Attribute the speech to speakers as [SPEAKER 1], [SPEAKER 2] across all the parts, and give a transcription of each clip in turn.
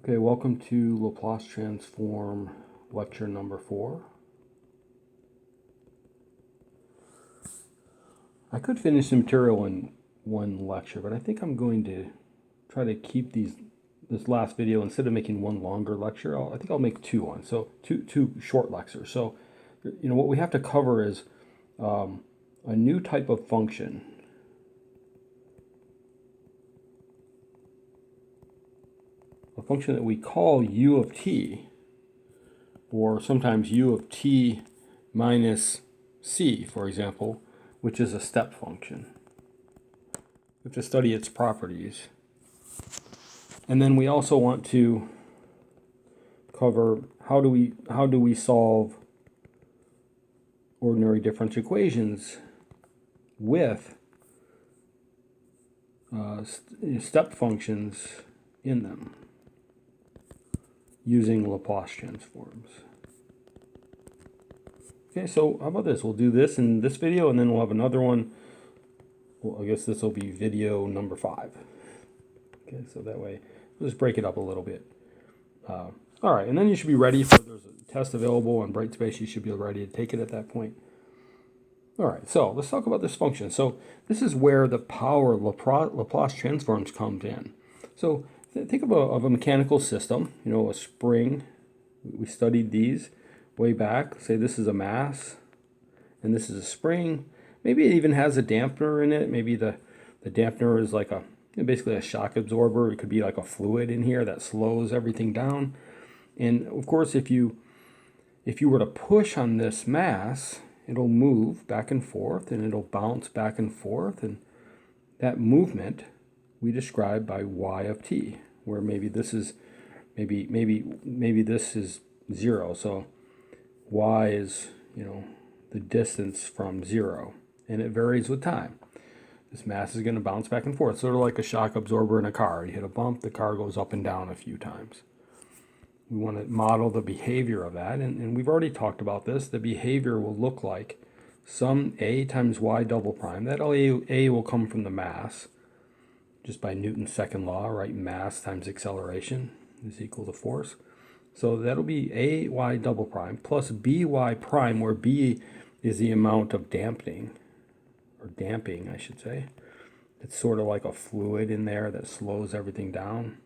[SPEAKER 1] Okay, welcome to Laplace transform lecture number 4. I could finish the material in one lecture, but I think I'm going to try to keep this last video, instead of making one longer lecture, I think I'll make two short lectures. So, what we have to cover is a new type of function. A function that we call u of t, or sometimes u of t minus c, for example, which is a step function. We have to study its properties. And then we also want to cover how do we solve ordinary differential equations with step functions in them, using Laplace transforms. Okay, so how about this? We'll do this in this video, and then we'll have another one. Well, I guess this will be video number 5. Okay, so that way, we'll just break it up a little bit. All right, and then you should be ready for, there's a test available on Brightspace. You should be ready to take it at that point. All right, so let's talk about this function. So this is where the power of Laplace transforms comes in. So think of a mechanical system, a spring. We studied these way back. Say this is a mass, and this is a spring. Maybe it even has a dampener in it. Maybe the dampener is like basically a shock absorber. It could be like a fluid in here that slows everything down. And of course, if you were to push on this mass, it'll move back and forth, and it'll bounce back and forth, and that movement we describe by y of t, where maybe this is maybe this is 0. So y is the distance from 0, and it varies with time. This mass is going to bounce back and forth, sort of like a shock absorber in a car. You hit a bump, the car goes up and down a few times. We want to model the behavior of that, and we've already talked about this. The behavior will look like some a times y double prime. That a will come from the mass, just by Newton's second law, right? Mass times acceleration is equal to force. So that'll be a y double prime plus by prime, where b is the amount of damping, I should say. It's sort of like a fluid in there that slows everything down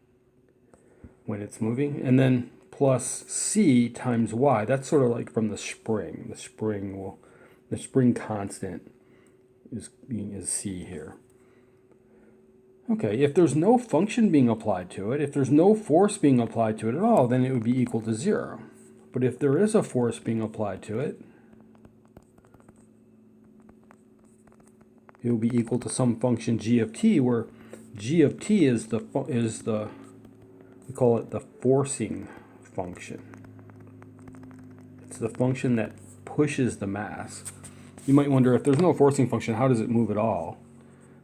[SPEAKER 1] when it's moving. And then plus c times y, that's sort of like from the spring. The spring constant is c here. Okay, if there's no function being applied to it, if there's no force being applied to it at all, then it would be equal to 0. But if there is a force being applied to it, it will be equal to some function g of t, where g of t is we call it the forcing function. It's the function that pushes the mass. You might wonder, if there's no forcing function, how does it move at all?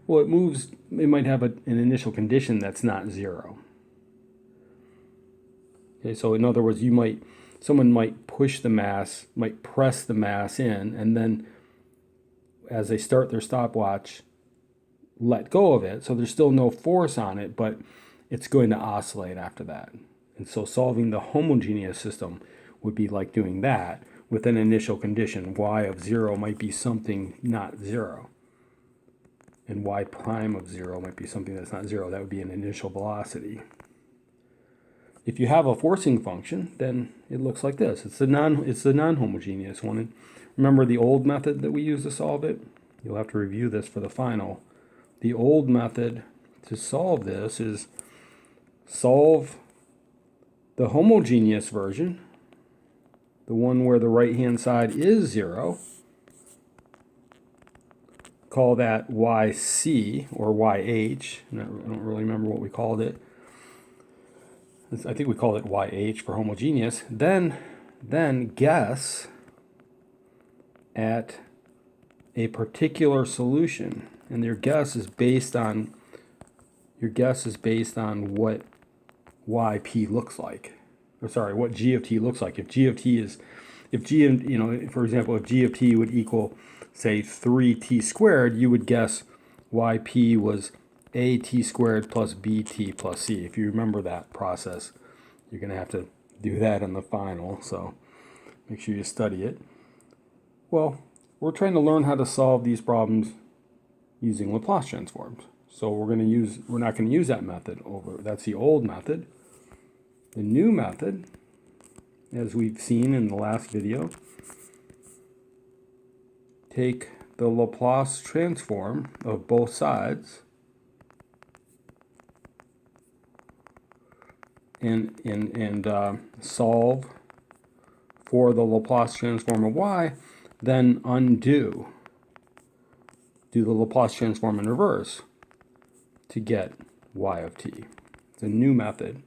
[SPEAKER 1] Well, it might have an initial condition that's not 0. Okay, so in other words, someone might push the mass, might press the mass in, and then as they start their stopwatch, let go of it. So there's still no force on it, but it's going to oscillate after that. And so solving the homogeneous system would be like doing that with an initial condition. Y of 0 might be something not 0. And y prime of 0 might be something that's not 0. That would be an initial velocity. If you have a forcing function, then it looks like this. It's the non-homogeneous one. And remember the old method that we used to solve it? You'll have to review this for the final. The old method to solve this is solve the homogeneous version, the one where the right-hand side is 0. Call that yc or yh. I don't really remember what we called it. I think we called it yh for homogeneous. Then guess at a particular solution, and your guess is based on what yp looks like. Or sorry, what g of t looks like. If g of t is, for example, if g of t would equal, say, 3t squared, you would guess yp was at squared plus bt plus c, if you remember that process. You're going to have to do that in the final, so make sure you study it. Well, we're trying to learn how to solve these problems using Laplace transforms. So we're not going to use that method over. That's the old method. The new method, as we've seen in the last video, take the Laplace transform of both sides and solve for the Laplace transform of y, then do the Laplace transform in reverse to get y of t. It's a new method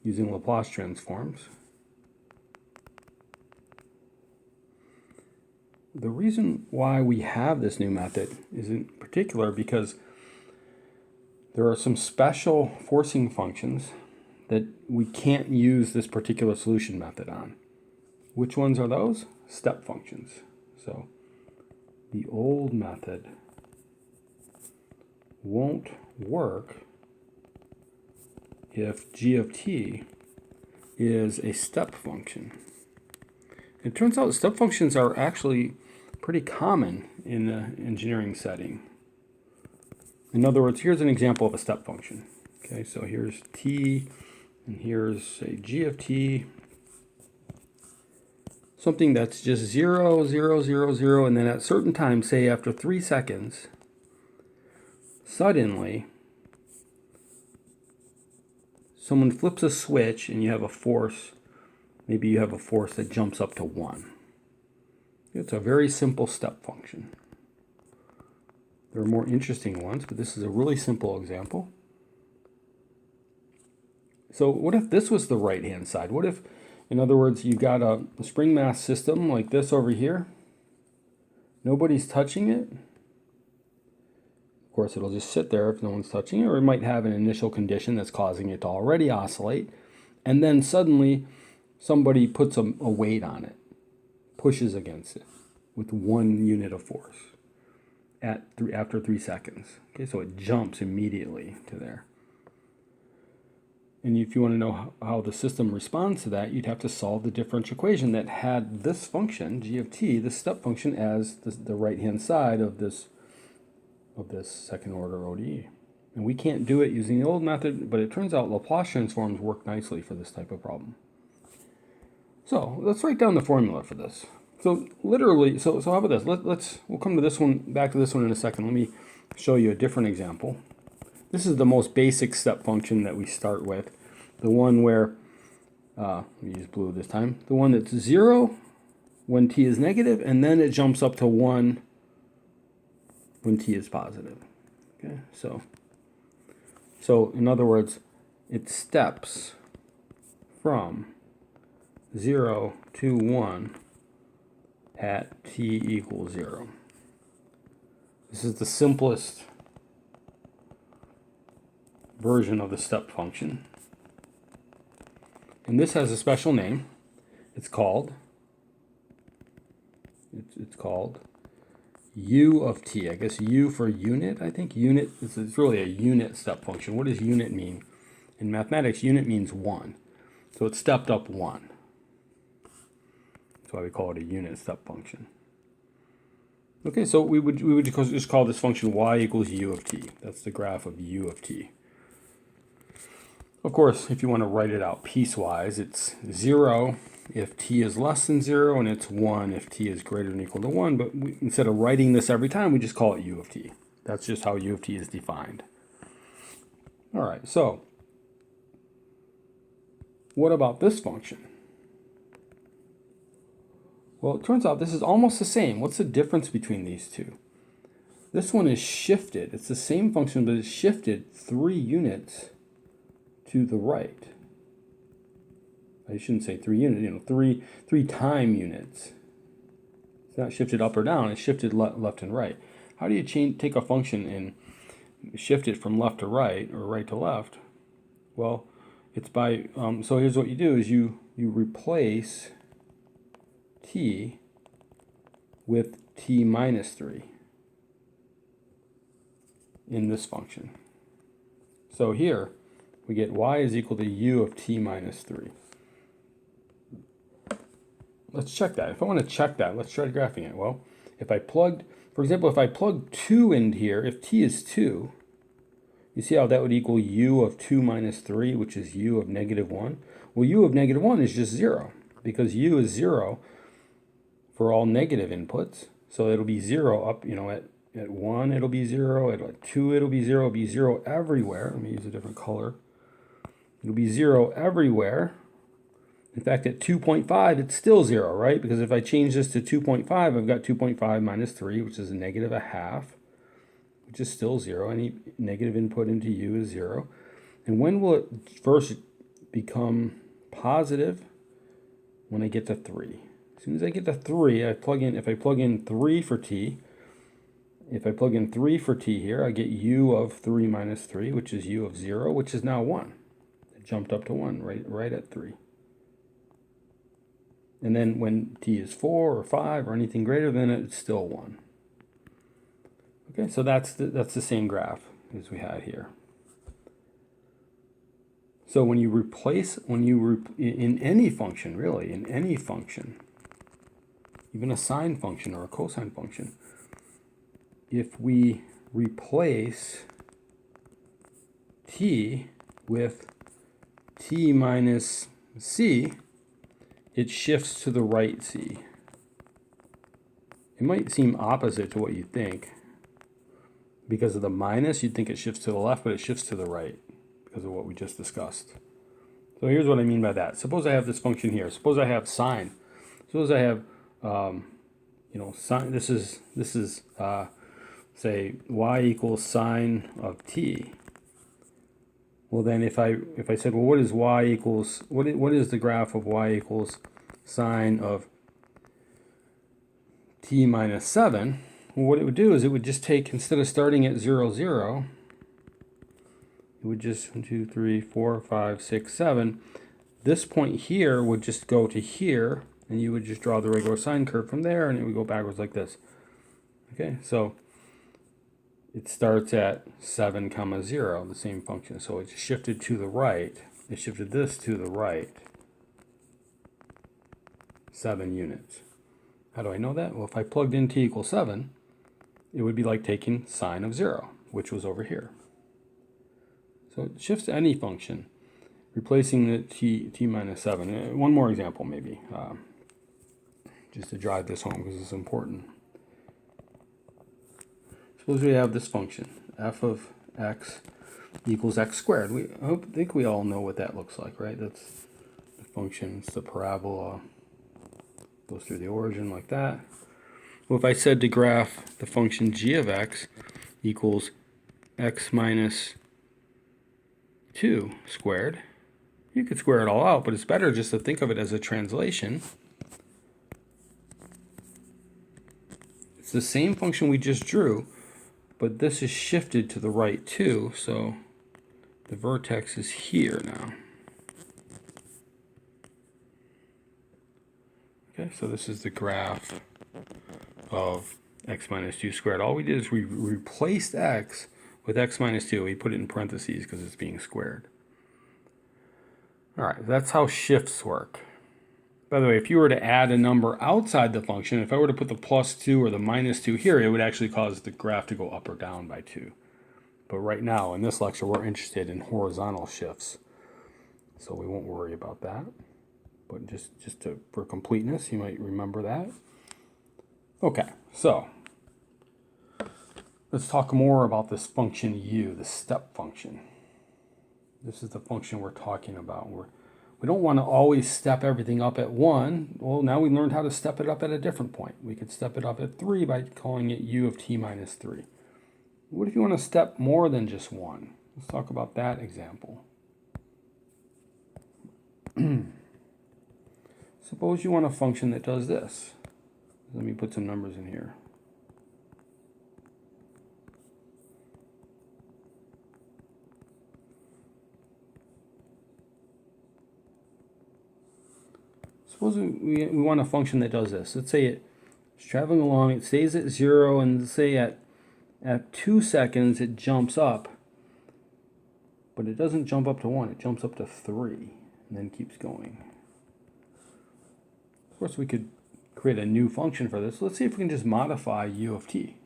[SPEAKER 1] using Laplace transforms. The reason why we have this new method is in particular because there are some special forcing functions that we can't use this particular solution method on. Which ones are those? Step functions. So the old method won't work if g of t is a step function. It turns out step functions are actually pretty common in the engineering setting. In other words, here's an example of a step function. Okay, so here's t, and here's, say, g of t, something that's just 0, 0, 0, 0, and then at certain times, say after 3 seconds, suddenly someone flips a switch and you have a force, maybe you have a force that jumps up to 1. It's a very simple step function. There are more interesting ones, but this is a really simple example. So what if this was the right-hand side? What if, in other words, you've got a spring mass system like this over here. Nobody's touching it. Of course, it'll just sit there if no one's touching it, or it might have an initial condition that's causing it to already oscillate. And then suddenly somebody puts a weight on it, pushes against it with 1 unit of force after 3 seconds. Okay, so it jumps immediately to there. And if you want to know how the system responds to that, you'd have to solve the differential equation that had this function, g of t, this step function, as the right-hand side of this second order ODE. And we can't do it using the old method, but it turns out Laplace transforms work nicely for this type of problem. So let's write down the formula for this. So literally, so how about this? We'll come to this one, back to this one in a second. Let me show you a different example. This is the most basic step function that we start with. The one where, we use blue this time, the one that's 0 when t is negative, and then it jumps up to 1 when t is positive. Okay, so in other words, it steps from 0 to 1 at t equals 0. This is the simplest version of the step function. And this has a special name. It's called u of t. I guess u for unit, I think. Unit, it's really a unit step function. What does unit mean? In mathematics, unit means 1. So it stepped up 1. That's why we call it a unit step function. Okay, so we would just call this function y equals u of t. That's the graph of u of t. Of course, if you want to write it out piecewise, it's 0 if t is less than 0, and it's 1 if t is greater than or equal to 1. But instead of writing this every time, we just call it u of t. That's just how u of t is defined. All right, so what about this function? Well, it turns out this is almost the same. What's the difference between these two? This one is shifted. It's the same function, but it's shifted 3 units to the right. I shouldn't say 3 units, 3 time units. It's not shifted up or down, it's shifted left and right. How do you take a function and shift it from left to right or right to left? Well, it's by, so here's what you do is you replace t with t minus 3 in this function. So here we get y is equal to u of t minus 3. let's check that. If I want to check that, let's try graphing it. Well, if I plugged, for example, if I plug 2 in here, if t is 2, you see how that would equal u of 2 minus 3, which is u of negative 1? Well, u of negative 1 is just 0, because u is 0 for all negative inputs. So it'll be 0 up, at 1 it'll be 0, at 2 it'll be 0, it'll be 0 everywhere. Let me use a different color. It'll be 0 everywhere. In fact, at 2.5, it's still 0, right? Because if I change this to 2.5, I've got 2.5 minus 3, which is a negative a half, which is still 0. Any negative input into u is 0. And when will it first become positive? When I get to 3. As soon as I get to 3, if I plug in 3 for t, if I plug in 3 for t here, I get u of 3 minus 3, which is u of 0, which is now 1. It jumped up to 1 right at 3. And then when t is 4 or 5 or anything greater than it, it's still 1. Okay, so that's the same graph as we had here. So when you replace, in any function, really, in any function, even a sine function or a cosine function, if we replace t with t minus c, it shifts to the right c. It might seem opposite to what you think. Because of the minus, you'd think it shifts to the left, but it shifts to the right because of what we just discussed. So here's what I mean by that. Suppose I have this function here. Suppose I have sine. Suppose I have, sine. This is say y equals sine of t. Well, then if I said, well, what is y equals? What is the graph of y equals sine of t minus 7? Well, what it would do is it would just take, instead of starting at 0, 0, it would just 1, 2, 3, 4, 5, 6, 7. This point here would just go to here, and you would just draw the regular sine curve from there, and it would go backwards like this. Okay, so it starts at 7, 0, the same function. So it shifted to the right. It shifted this to the right 7 units. How do I know that? Well, if I plugged in t equals 7, it would be like taking sine of 0, which was over here. So it shifts to any function, replacing the t minus 7. One more example, maybe, just to drive this home because it's important. Suppose we have this function, f of x equals x squared. I think we all know what that looks like, right? That's the function, it's the parabola, goes through the origin like that. Well, if I said to graph the function g of x equals x minus 2 squared, you could square it all out, but it's better just to think of it as a translation. It's the same function we just drew, but this is shifted to the right too, so the vertex is here now. Okay, so this is the graph of x minus 2 squared. All we did is we replaced x with x minus 2. We put it in parentheses because it's being squared. All right, that's how shifts work. By the way, if you were to add a number outside the function, if I were to put the plus 2 or the minus 2 here, it would actually cause the graph to go up or down by 2. But right now, in this lecture, we're interested in horizontal shifts, so we won't worry about that. But for completeness, you might remember that. Okay, so let's talk more about this function u, the step function. This is the function we're talking about. We don't want to always step everything up at 1. Well, now we learned how to step it up at a different point. We could step it up at 3 by calling it u of t minus 3. What if you want to step more than just 1? Let's talk about that example. Suppose you want a function that does this. Let me put some numbers in here. Suppose we want a function that does this. Let's say it's traveling along, it stays at 0, and say at 2 seconds it jumps up, but it doesn't jump up to 1, it jumps up to 3, and then keeps going. course, we could create a new function for this. Let's see if we can just modify u of t.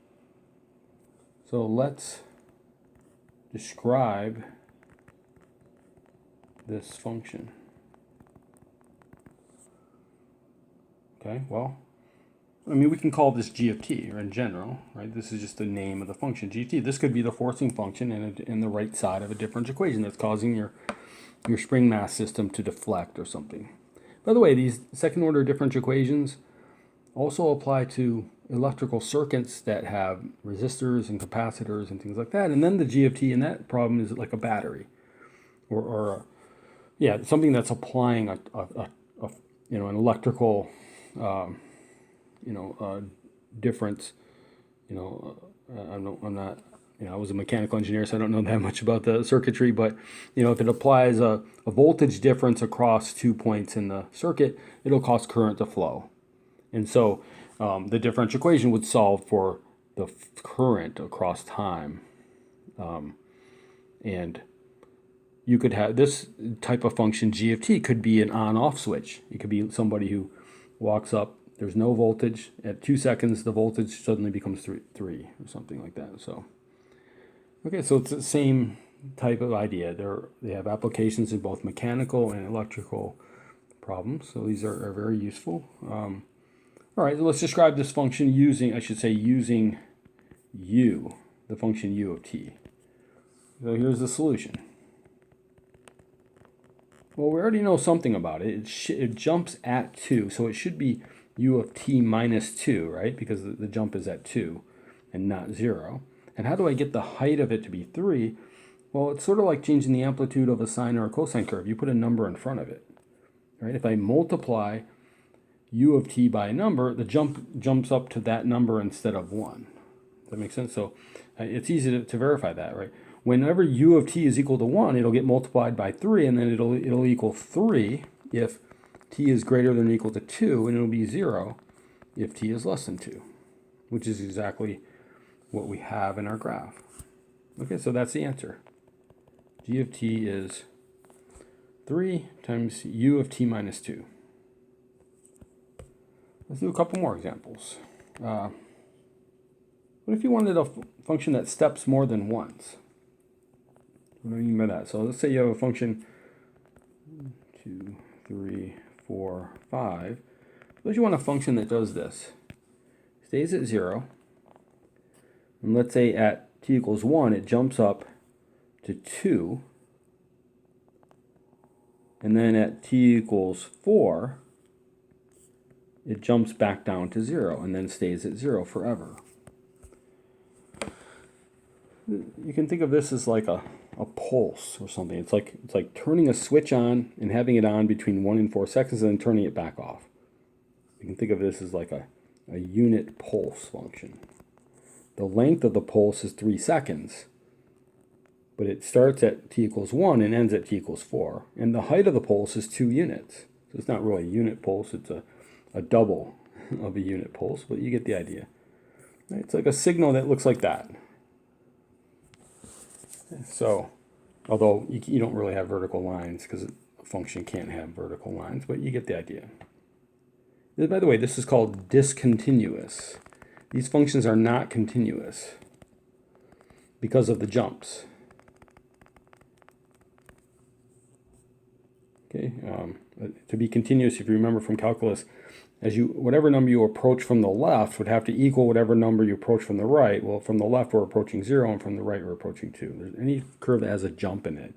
[SPEAKER 1] So let's describe this function. Okay, well, I mean, we can call this g of t, or in general, right? This is just the name of the function, g of t. This could be the forcing function in the right side of a differential equation that's causing your spring mass system to deflect or something. By the way, these second order differential equations also apply to electrical circuits that have resistors and capacitors and things like that. And then the g of t in that problem is like a battery, or yeah, something that's applying a an electrical difference. I'm not. I was a mechanical engineer, so I don't know that much about the circuitry, but if it applies a voltage difference across 2 points in the circuit, it'll cause current to flow. And so the differential equation would solve for the current across time. And you could have this type of function, g of t, could be an on-off switch. It could be somebody who walks up, there's no voltage. At 2 seconds, the voltage suddenly becomes 3 or something like that. So, okay, so it's the same type of idea. They have applications in both mechanical and electrical problems. So these are very useful. All right, so let's describe this function using u, the function u of t. So here's the solution. Well, we already know something about it. It jumps at 2, so it should be u of t minus 2, right? Because the jump is at 2 and not 0. And how do I get the height of it to be 3? Well, it's sort of like changing the amplitude of a sine or a cosine curve. You put a number in front of it, right? If I multiply u of t by a number, the jumps up to that number instead of 1. Does that make sense? So it's easy to verify that, right? Whenever u of t is equal to 1, it'll get multiplied by 3, and then it'll equal 3 if t is greater than or equal to 2, and it'll be 0 if t is less than 2, which is exactly what we have in our graph. Okay, so that's the answer. G of t is 3 times u of t minus 2. Let's do a couple more examples. What if you wanted a function that steps more than once? What do I mean by that? So let's say you have a function 2, 3, 4, 5. Suppose you want a function that does this. Stays at 0. And let's say at t equals 1, it jumps up to 2. And then at t equals 4, it jumps back down to 0 and then stays at 0 forever. You can think of this as like a pulse or something. It's like turning a switch on and having it on between 1 and 4 seconds and then turning it back off. You can think of this as like a unit pulse function. The length of the pulse is 3 seconds, but it starts at t equals 1 and ends at t equals 4. And the height of the pulse is 2 units. So it's not really a unit pulse, it's a double of a unit pulse, but you get the idea. It's like a signal that looks like that. So, although you don't really have vertical lines because a function can't have vertical lines, but you get the idea. By the way, this is called discontinuous. These functions are not continuous because of the jumps. Okay, to be continuous, if you remember from calculus, whatever number you approach from the left would have to equal whatever number you approach from the right. Well, from the left we're approaching 0, and from the right we're approaching 2. Any curve that has a jump in it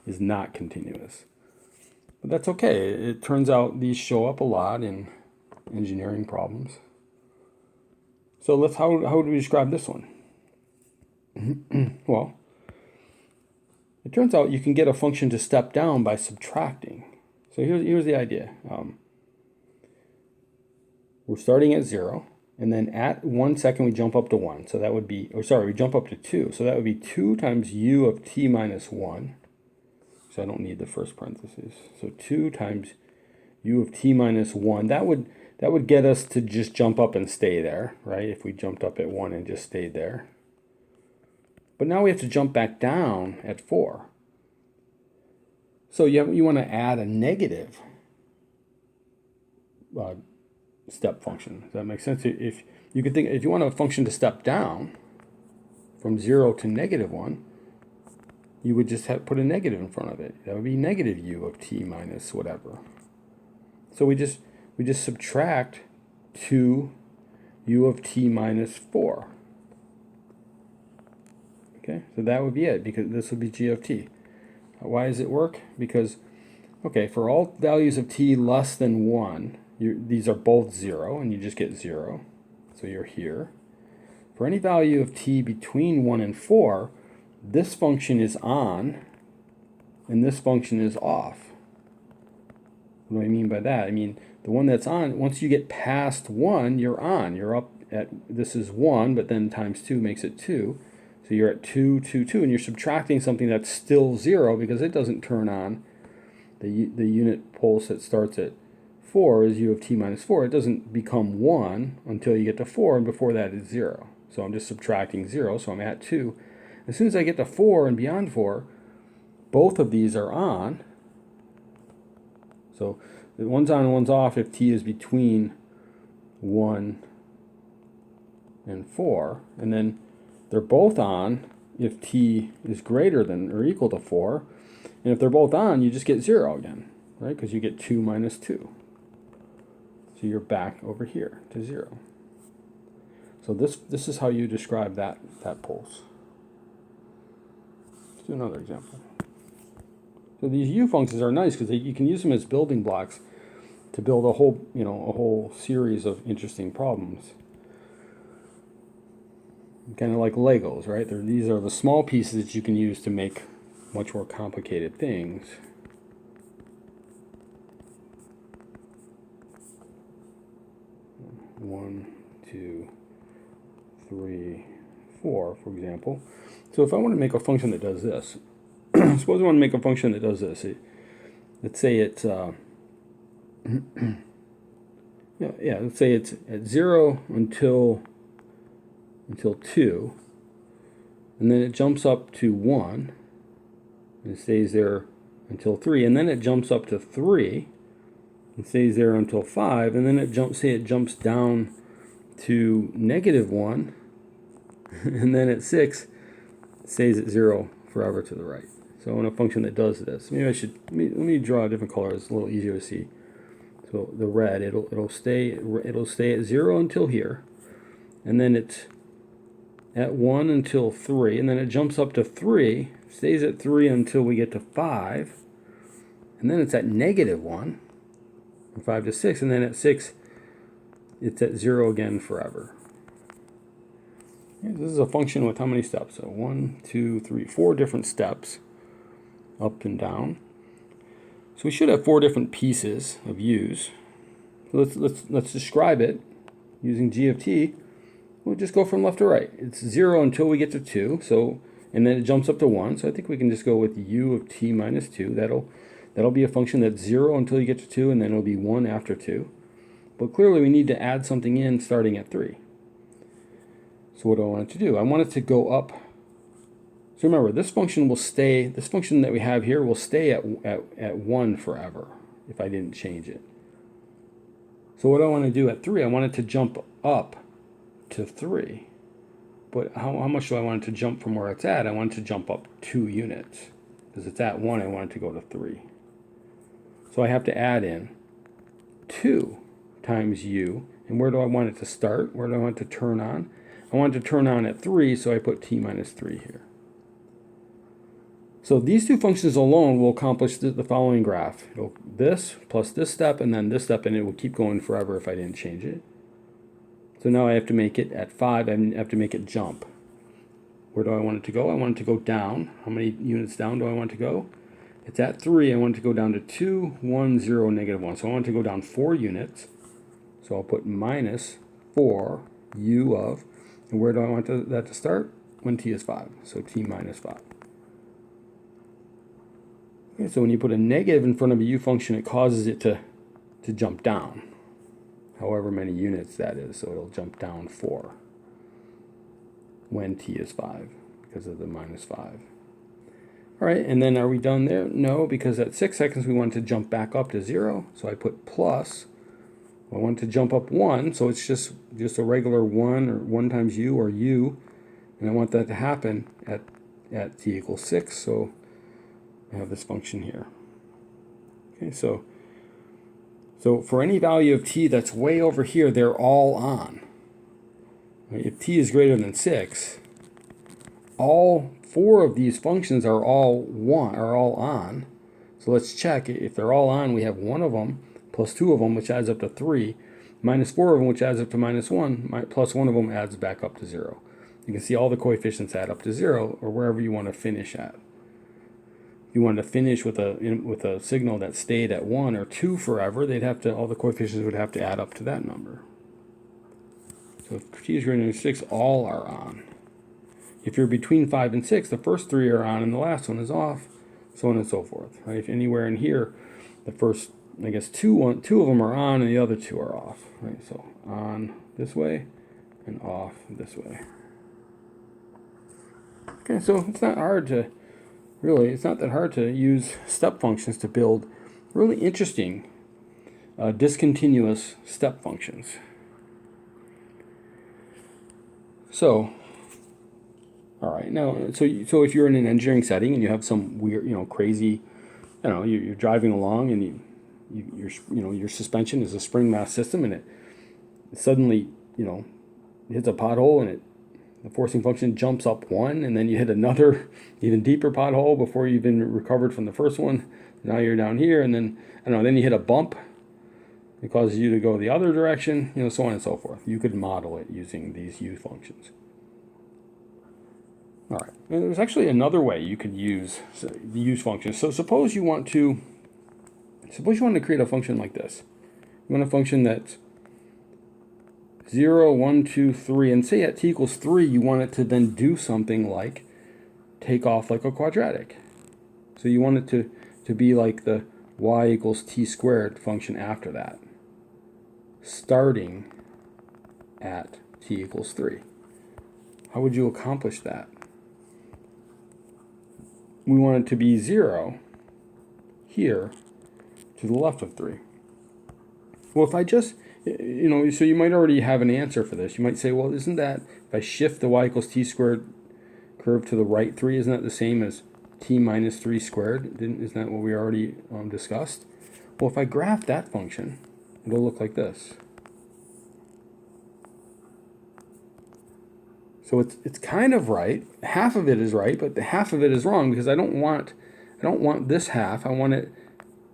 [SPEAKER 1] is not continuous. But that's okay. It turns out these show up a lot in engineering problems. So how would we describe this one? Well, it turns out you can get a function to step down by subtracting. So here's the idea. We're starting at 0, and then at 1 second we jump up to 1. So that would be, we jump up to 2. So that would be 2 times u of t minus 1. So I don't need the first parentheses. So 2 times u of t minus 1. That would get us to just jump up and stay there, right? If we jumped up at 1 and just stayed there. But now we have to jump back down at 4. So you want to add a negative step function. Does that make sense? If you could think, if you want a function to step down from 0 to -1, you would just put a negative in front of it. That would be negative u of t minus whatever. So we just subtract 2 u of t minus 4. Okay, so that would be it, because this would be g of t. Why does it work? Because, okay, for all values of t less than 1, these are both 0, and you just get 0. So you're here. For any value of t between 1 and 4, this function is on, and this function is off. What do I mean by that? I mean, the one that's on, once you get past 1, you're on. You're up at, this is 1, but then times 2 makes it 2. So you're at 2, 2, 2, and you're subtracting something that's still 0 because it doesn't turn on. The unit pulse that starts at 4 is u of t minus 4. It doesn't become 1 until you get to 4, and before that is 0. So I'm just subtracting 0, so I'm at 2. As soon as I get to 4 and beyond 4, both of these are on. So one's on and one's off if t is between 1 and 4. And then they're both on if t is greater than or equal to 4. And if they're both on, you just get 0 again, right? Because you get 2 minus 2. So you're back over here to 0. So this is how you describe that pulse. Let's do another example. So these u functions are nice because you can use them as building blocks to build a whole series of interesting problems. Kind of like Legos, right? These are the small pieces that you can use to make much more complicated things. One, 2, 3, 4, for example. So if I want to make a function that does this, suppose I want to make a function that does this. Let's say it's let's say it's at 0 until 2, and then it jumps up to 1, and it stays there until 3, and then it jumps up to 3, and stays there until 5, and then it jumps down to -1, and then at 6, it stays at 0 forever to the right. So I want a function that does this. Maybe let me draw a different color. It's a little easier to see. So the red, it'll stay at 0 until here, and then it's at 1 until 3, and then it jumps up to 3, stays at 3 until we get to 5, and then it's at -1, from 5 to 6, and then at 6, it's at 0 again forever. This is a function with how many steps? So 1, 2, 3, 4 different steps, up and down. So we should have 4 different pieces of u's. So let's describe it using g of t. We'll just go from left to right. It's 0 until we get to 2, and then it jumps up to 1. So I think we can just go with u of t minus 2. That'll be a function that's 0 until you get to 2, and then it'll be 1 after 2. But clearly we need to add something in starting at 3. So what do I want it to do? I want it to go up. So remember, this function that we have here will stay at 1 forever if I didn't change it. So what do I want to do at 3? I want it to jump up to 3. But how much do I want it to jump from where it's at? I want it to jump up 2 units. Because it's at 1, I want it to go to 3. So I have to add in 2 times u. And where do I want it to start? Where do I want it to turn on? I want it to turn on at 3, so I put t minus 3 here. So these two functions alone will accomplish the following graph. This plus this step and then this step, and it will keep going forever if I didn't change it. So now I have to make it at 5, I have to make it jump. Where do I want it to go? I want it to go down. How many units down do I want it to go? It's at 3, I want it to go down to 2, 1, 0, -1. So I want it to go down 4 units. So I'll put minus 4 u of, and where do I want that to start? When t is 5, so t minus 5. Okay, so when you put a negative in front of a u function, it causes it to jump down, however many units that is. So it'll jump down 4 when t is 5 because of the minus 5. All right, and then are we done there? No, because at 6 seconds we want to jump back up to 0. So I put plus I want to jump up 1, so it's just a regular 1 or 1 times u or u, and I want that to happen at t equals 6, so I have this function here. Okay, so for any value of t that's way over here, they're all on. Right? If t is greater than 6, all 4 of these functions are all on. So let's check. If they're all on, we have 1 of them plus 2 of them, which adds up to 3, minus 4 of them, which adds up to minus 1, plus 1 of them adds back up to 0. You can see all the coefficients add up to 0, or wherever you want to finish at. If you wanted to finish with a signal that stayed at 1 or 2 forever, all the coefficients would have to add up to that number. So if t is greater than 6, all are on. If you're between 5 and 6, the first 3 are on and the last one is off, so on and so forth. Right? If anywhere in here, the first, I guess, two of them are on and the other 2 are off. Right? So on this way and off this way. Okay, so it's not that hard to use step functions to build really interesting discontinuous step functions. So, all right, now, so if you're in an engineering setting and you have some weird, crazy, you're driving along and your suspension is a spring mass system, and it suddenly, hits a pothole, and the forcing function jumps up 1, and then you hit another even deeper pothole before you even recovered from the first one. Now you're down here, and then then you hit a bump. It causes you to go the other direction, so on and so forth. You could model it using these u functions. All right, and there's actually another way you could use the use function. So suppose you want to create a function like this. You want a function that's 0, 1, 2, 3, and say at t equals 3, you want it to then do something like take off like a quadratic. So you want it to be like the y equals t squared function after that, starting at t equals 3. How would you accomplish that? We want it to be 0 here to the left of 3. Well, if I just, so you might already have an answer for this. You might say, well, isn't that, if I shift the y equals t squared curve to the right 3, isn't that the same as t minus 3 squared? Isn't that what we already discussed? Well, if I graph that function, it'll look like this. So it's kind of right. Half of it is right, but the half of it is wrong, because I don't want this half. I want it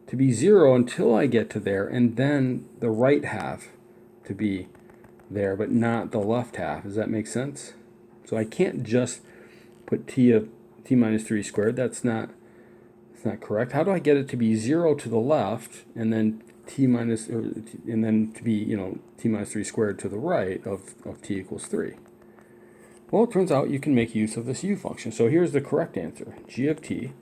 [SPEAKER 1] to be 0 until I get to there, and then the right half to be there, but not the left half. Does that make sense? So I can't just put t minus 3 squared. That's not correct. How do I get it to be 0 to the left, and then and then to be t minus 3 squared to the right of t equals 3? Well, it turns out you can make use of this u function. So here's the correct answer: g of t.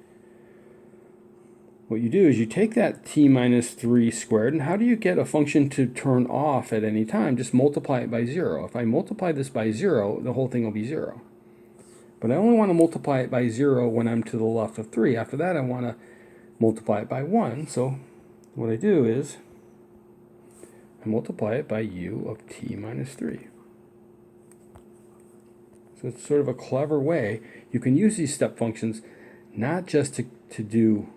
[SPEAKER 1] What you do is you take that t minus 3 squared, and how do you get a function to turn off at any time? Just multiply it by 0. If I multiply this by 0, the whole thing will be 0. But I only want to multiply it by 0 when I'm to the left of 3. After that, I want to multiply it by 1. So what I do is I multiply it by u of t minus 3. So it's sort of a clever way. You can use these step functions not just to do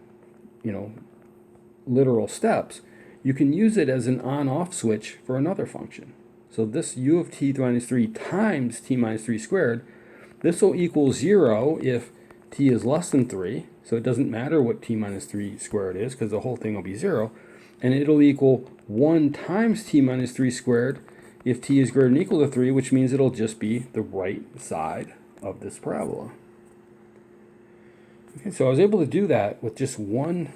[SPEAKER 1] literal steps. You can use it as an on-off switch for another function. So this u of t minus 3 times t minus 3 squared, this will equal 0 if t is less than 3. So it doesn't matter what t minus 3 squared is, because the whole thing will be 0. And it'll equal 1 times t minus 3 squared if t is greater than or equal to 3, which means it'll just be the right side of this parabola. Okay, so I was able to do that with just one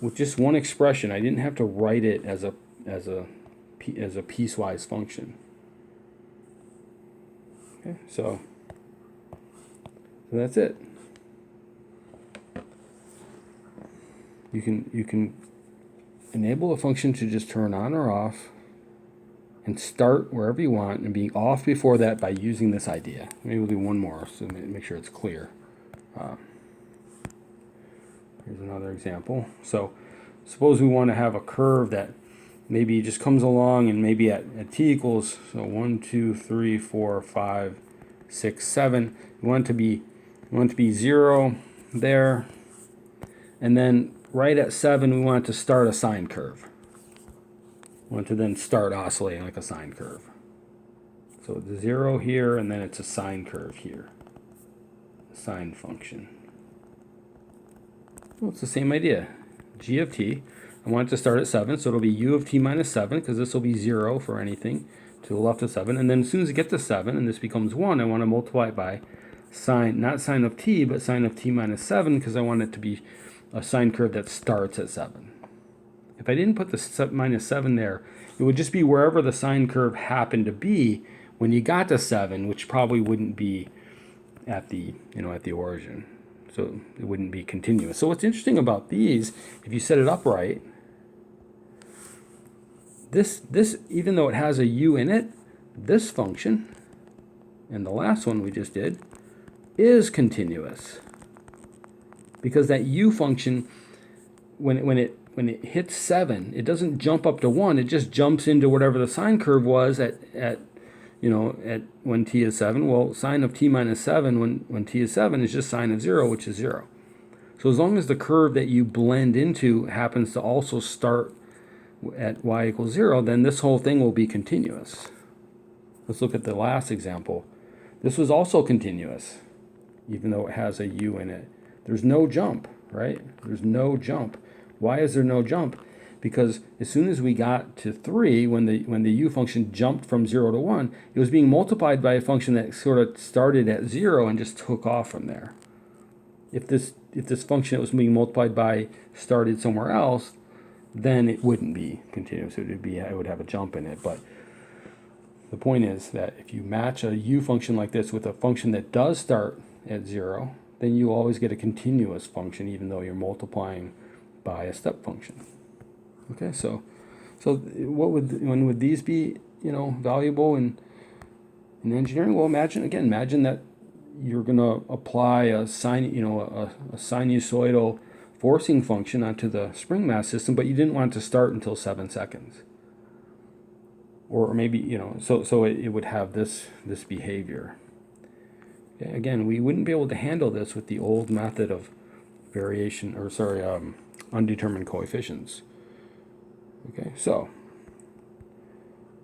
[SPEAKER 1] expression. I didn't have to write it as a piecewise function. Okay, so that's it. You can enable a function to just turn on or off, and start wherever you want, and be off before that by using this idea. Maybe we'll do one more so make sure it's clear. Here's another example. So suppose we want to have a curve that maybe just comes along and maybe at t equals, so 1, 2, 3, 4, 5, 6, 7, we want it to be 0 there, and then right at 7 we want it to start a sine curve. We want to then start oscillating like a sine curve. So it's 0 here, and then it's a sine curve here, a sine function. Well, it's the same idea. G of t, I want it to start at 7, so it'll be u of t minus 7, because this will be 0 for anything to the left of 7. And then as soon as it gets to 7, and this becomes 1, I want to multiply it by sine, not sine of t, but sine of t minus 7, because I want it to be a sine curve that starts at 7. If I didn't put the minus 7 there, it would just be wherever the sine curve happened to be when you got to 7, which probably wouldn't be at the, at the origin. So it wouldn't be continuous. So what's interesting about these, if you set it up right, this even though it has a u in it, this function, and the last one we just did, is continuous. Because that u function, when it hits 7, it doesn't jump up to 1, it just jumps into whatever the sine curve was at when t is 7. Well, sine of t minus 7 when t is 7 is just sine of 0, which is 0. So as long as the curve that you blend into happens to also start at y equals 0, then this whole thing will be continuous. Let's look at the last example. This was also continuous, even though it has a u in it. There's no jump, right? There's no jump. Why is there no jump? Because as soon as we got to 3, when the u function jumped from 0 to 1, it was being multiplied by a function that sort of started at 0 and just took off from there. If this function that was being multiplied by started somewhere else, then it wouldn't be continuous. It would have a jump in it. But the point is that if you match a u function like this with a function that does start at 0, then you always get a continuous function, even though you're multiplying by a step function. Okay, so when would these be valuable in engineering? Well, imagine that you're going to apply a sinusoidal forcing function onto the spring mass system, but you didn't want it to start until 7 seconds. Or maybe, so it would have this behavior. Okay, again, we wouldn't be able to handle this with the old method of undetermined coefficients. Okay, so,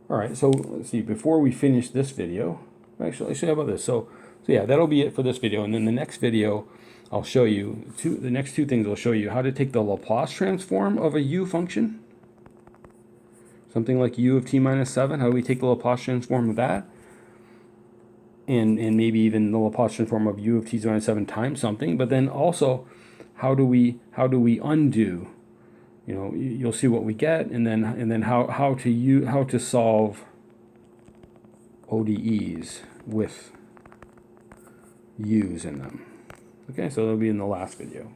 [SPEAKER 1] all right, so let's see, before we finish this video, actually, how about this? So yeah, that'll be it for this video, and then the next video, I'll show you, the next two things I'll show you how to take the Laplace transform of a u function, something like u of t minus 7, how do we take the Laplace transform of that, and maybe even the Laplace transform of u of t minus 7 times something, but then also, how do we undo? You'll see what we get, and then how to solve ODEs with u's in them. Okay, so that'll be in the last video.